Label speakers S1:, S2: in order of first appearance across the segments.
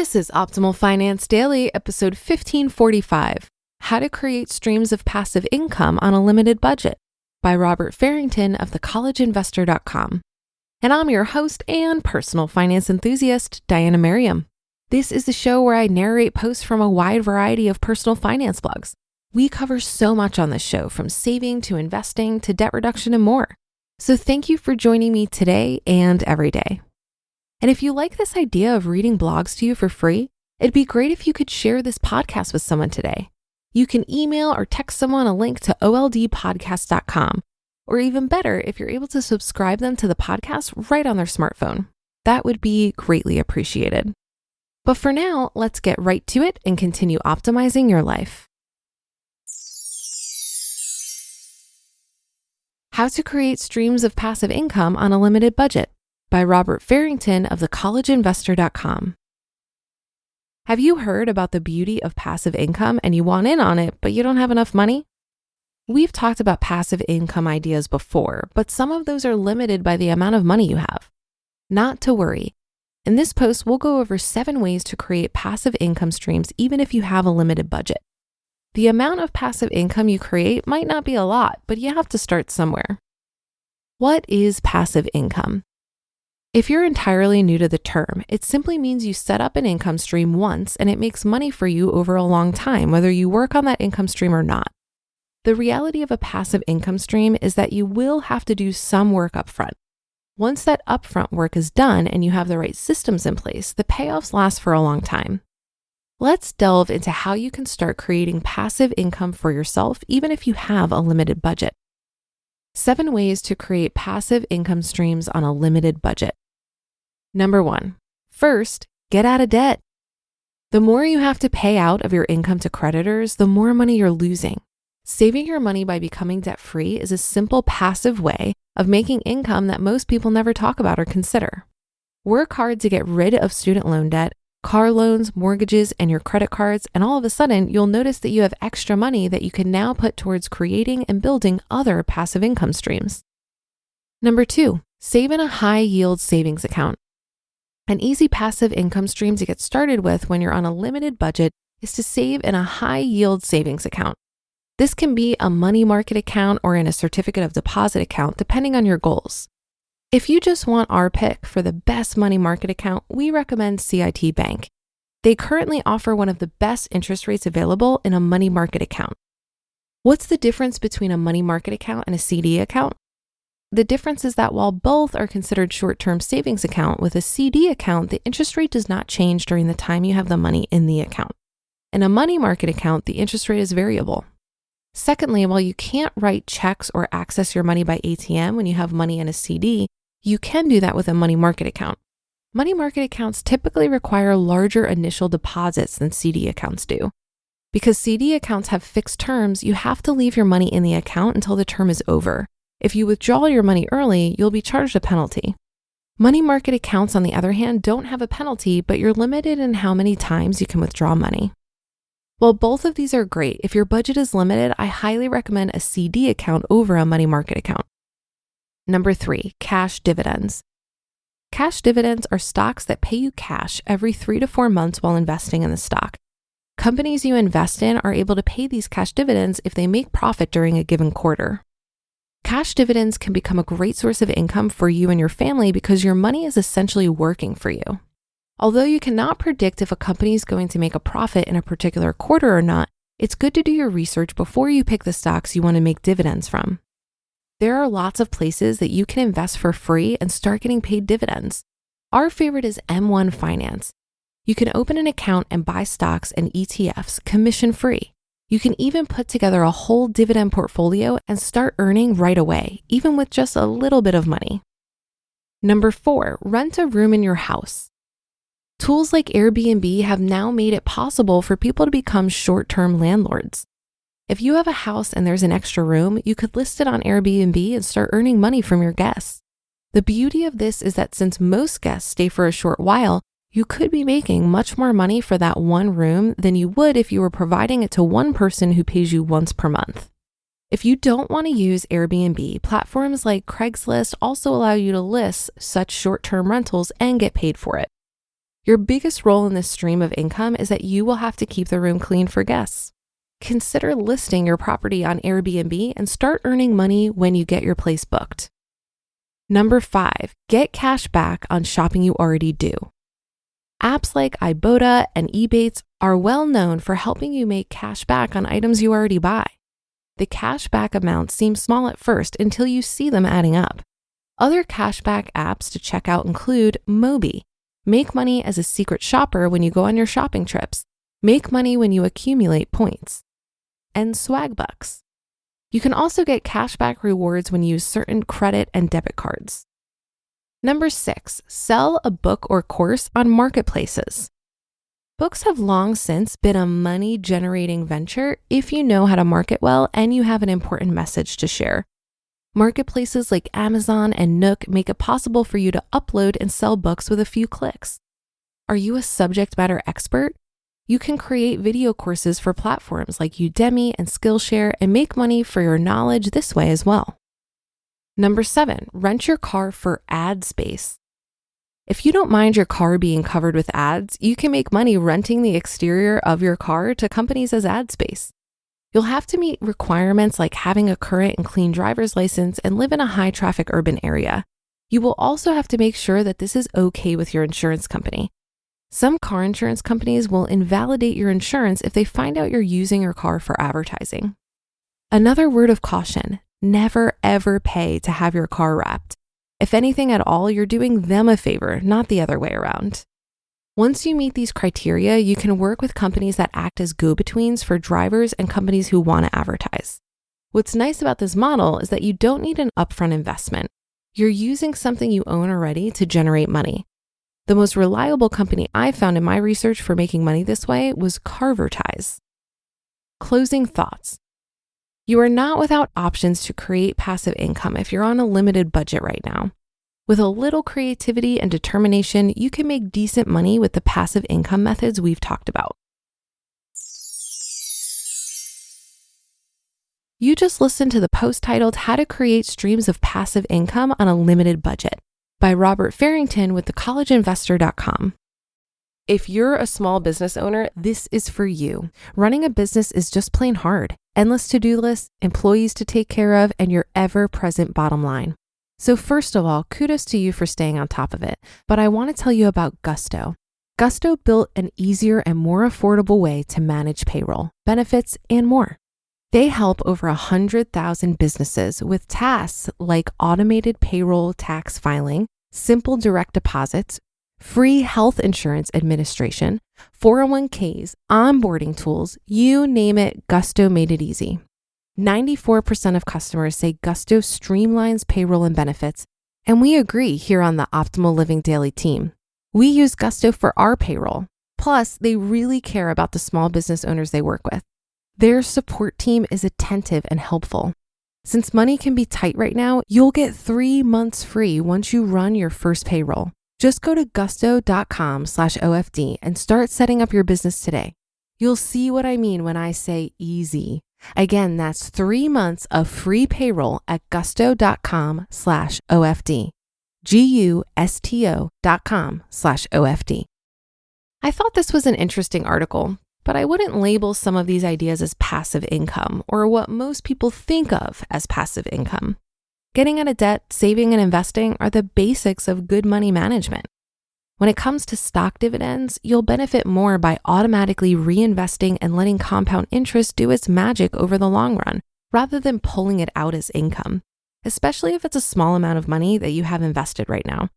S1: This is Optimal Finance Daily, episode 1545, How to Create Streams of Passive Income on a Limited Budget by Robert Farrington of thecollegeinvestor.com. And I'm your host and personal finance enthusiast, Diana Merriam. This is the show where I narrate posts from a wide variety of personal finance blogs. We cover so much on this show, from saving to investing to debt reduction and more. So thank you for joining me today and every day. And if you like this idea of reading blogs to you for free, it'd be great if you could share this podcast with someone today. You can email or text someone a link to oldpodcast.com, or even better, if you're able to subscribe them to the podcast right on their smartphone. That would be greatly appreciated. But for now, let's get right to it and continue optimizing your life. How to Create Streams of Passive Income on a Limited Budget by Robert Farrington of thecollegeinvestor.com. Have you heard about the beauty of passive income and you want in on it, but you don't have enough money? We've talked about passive income ideas before, but some of those are limited by the amount of money you have. Not to worry. In this post, we'll go over 7 ways to create passive income streams even if you have a limited budget. The amount of passive income you create might not be a lot, but you have to start somewhere. What is passive income? If you're entirely new to the term, it simply means you set up an income stream once and it makes money for you over a long time, whether you work on that income stream or not. The reality of a passive income stream is that you will have to do some work up front. Once that upfront work is done and you have the right systems in place, the payoffs last for a long time. Let's delve into how you can start creating passive income for yourself, even if you have a limited budget. 7 ways to create passive income streams on a limited budget. Number 1, first, get out of debt. The more you have to pay out of your income to creditors, the more money you're losing. Saving your money by becoming debt-free is a simple passive way of making income that most people never talk about or consider. Work hard to get rid of student loan debt, car loans, mortgages, and your credit cards, and all of a sudden, you'll notice that you have extra money that you can now put towards creating and building other passive income streams. Number 2, save in a high-yield savings account. An easy passive income stream to get started with when you're on a limited budget is to save in a high-yield savings account. This can be a money market account or in a certificate of deposit account, depending on your goals. If you just want our pick for the best money market account, we recommend CIT Bank. They currently offer one of the best interest rates available in a money market account. What's the difference between a money market account and a CD account? The difference is that while both are considered short-term savings account, with a CD account, the interest rate does not change during the time you have the money in the account. In a money market account, the interest rate is variable. Secondly, while you can't write checks or access your money by ATM when you have money in a CD, you can do that with a money market account. Money market accounts typically require larger initial deposits than CD accounts do. Because CD accounts have fixed terms, you have to leave your money in the account until the term is over. If you withdraw your money early, you'll be charged a penalty. Money market accounts, on the other hand, don't have a penalty, but you're limited in how many times you can withdraw money. While both of these are great, if your budget is limited, I highly recommend a CD account over a money market account. Number 3, cash dividends. Cash dividends are stocks that pay you cash every 3 to 4 months while investing in the stock. Companies you invest in are able to pay these cash dividends if they make profit during a given quarter. Cash dividends can become a great source of income for you and your family because your money is essentially working for you. Although you cannot predict if a company is going to make a profit in a particular quarter or not, it's good to do your research before you pick the stocks you want to make dividends from. There are lots of places that you can invest for free and start getting paid dividends. Our favorite is M1 Finance. You can open an account and buy stocks and ETFs commission-free. You can even put together a whole dividend portfolio and start earning right away, even with just a little bit of money. Number 4, rent a room in your house. Tools like Airbnb have now made it possible for people to become short-term landlords. If you have a house and there's an extra room, you could list it on Airbnb and start earning money from your guests. The beauty of this is that since most guests stay for a short while, you could be making much more money for that one room than you would if you were providing it to one person who pays you once per month. If you don't want to use Airbnb, platforms like Craigslist also allow you to list such short-term rentals and get paid for it. Your biggest role in this stream of income is that you will have to keep the room clean for guests. Consider listing your property on Airbnb and start earning money when you get your place booked. Number 5, get cash back on shopping you already do. Apps like Ibotta and Ebates are well known for helping you make cash back on items you already buy. The cash back amounts seem small at first until you see them adding up. Other cashback apps to check out include Mobi. Make money as a secret shopper when you go on your shopping trips. Make money when you accumulate points. And Swagbucks. You can also get cashback rewards when you use certain credit and debit cards. Number 6, sell a book or course on marketplaces. Books have long since been a money-generating venture if you know how to market well and you have an important message to share. Marketplaces like Amazon and Nook make it possible for you to upload and sell books with a few clicks. Are you a subject matter expert? You can create video courses for platforms like Udemy and Skillshare and make money for your knowledge this way as well. Number 7, rent your car for ad space. If you don't mind your car being covered with ads, you can make money renting the exterior of your car to companies as ad space. You'll have to meet requirements like having a current and clean driver's license and live in a high-traffic urban area. You will also have to make sure that this is okay with your insurance company. Some car insurance companies will invalidate your insurance if they find out you're using your car for advertising. Another word of caution, never ever pay to have your car wrapped. If anything at all, you're doing them a favor, not the other way around. Once you meet these criteria, you can work with companies that act as go-betweens for drivers and companies who want to advertise. What's nice about this model is that you don't need an upfront investment. You're using something you own already to generate money. The most reliable company I found in my research for making money this way was Carvertise. Closing thoughts. You are not without options to create passive income if you're on a limited budget right now. With a little creativity and determination, you can make decent money with the passive income methods we've talked about. You just listened to the post titled How to Create Streams of Passive Income on a Limited Budget by Robert Farrington with thecollegeinvestor.com. If you're a small business owner, this is for you. Running a business is just plain hard. Endless to-do lists, employees to take care of, and your ever-present bottom line. So first of all, kudos to you for staying on top of it. But I want to tell you about Gusto. Gusto built an easier and more affordable way to manage payroll, benefits, and more. They help over 100,000 businesses with tasks like automated payroll tax filing, simple direct deposits, free health insurance administration, 401ks, onboarding tools, you name it, Gusto made it easy. 94% of customers say Gusto streamlines payroll and benefits, and we agree here on the Optimal Living Daily team. We use Gusto for our payroll. Plus, they really care about the small business owners they work with. Their support team is attentive and helpful. Since money can be tight right now, you'll get 3 months free once you run your first payroll. Just go to gusto.com/OFD and start setting up your business today. You'll see what I mean when I say easy. Again, that's 3 months of free payroll at gusto.com/OFD. gusto.com/OFD. I thought this was an interesting article, but I wouldn't label some of these ideas as passive income or what most people think of as passive income. Getting out of debt, saving, and investing are the basics of good money management. When it comes to stock dividends, you'll benefit more by automatically reinvesting and letting compound interest do its magic over the long run, rather than pulling it out as income, especially if it's a small amount of money that you have invested right now.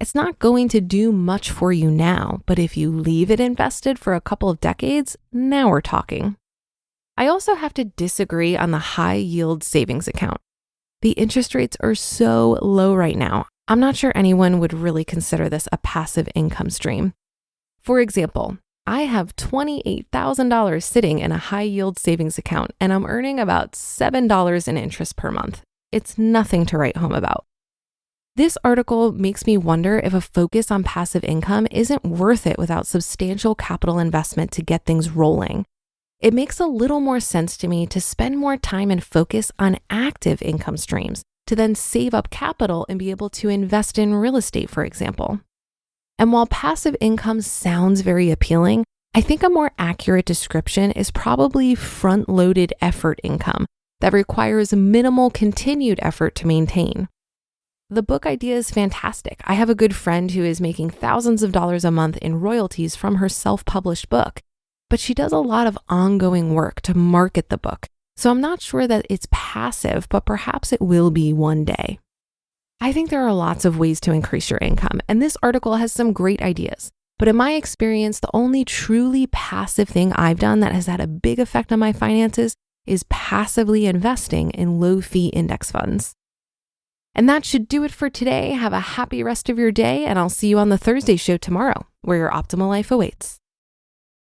S1: It's not going to do much for you now, but if you leave it invested for a couple of decades, now we're talking. I also have to disagree on the high yield savings account. The interest rates are so low right now. I'm not sure anyone would really consider this a passive income stream. For example, I have $28,000 sitting in a high yield savings account and I'm earning about $7 in interest per month. It's nothing to write home about. This article makes me wonder if a focus on passive income isn't worth it without substantial capital investment to get things rolling. It makes a little more sense to me to spend more time and focus on active income streams to then save up capital and be able to invest in real estate, for example. And while passive income sounds very appealing, I think a more accurate description is probably front-loaded effort income that requires minimal continued effort to maintain. The book idea is fantastic. I have a good friend who is making thousands of dollars a month in royalties from her self-published book, but she does a lot of ongoing work to market the book. So I'm not sure that it's passive, but perhaps it will be one day. I think there are lots of ways to increase your income, and this article has some great ideas. But in my experience, the only truly passive thing I've done that has had a big effect on my finances is passively investing in low-fee index funds. And that should do it for today. Have a happy rest of your day, and I'll see you on the Thursday show tomorrow, where your optimal life awaits.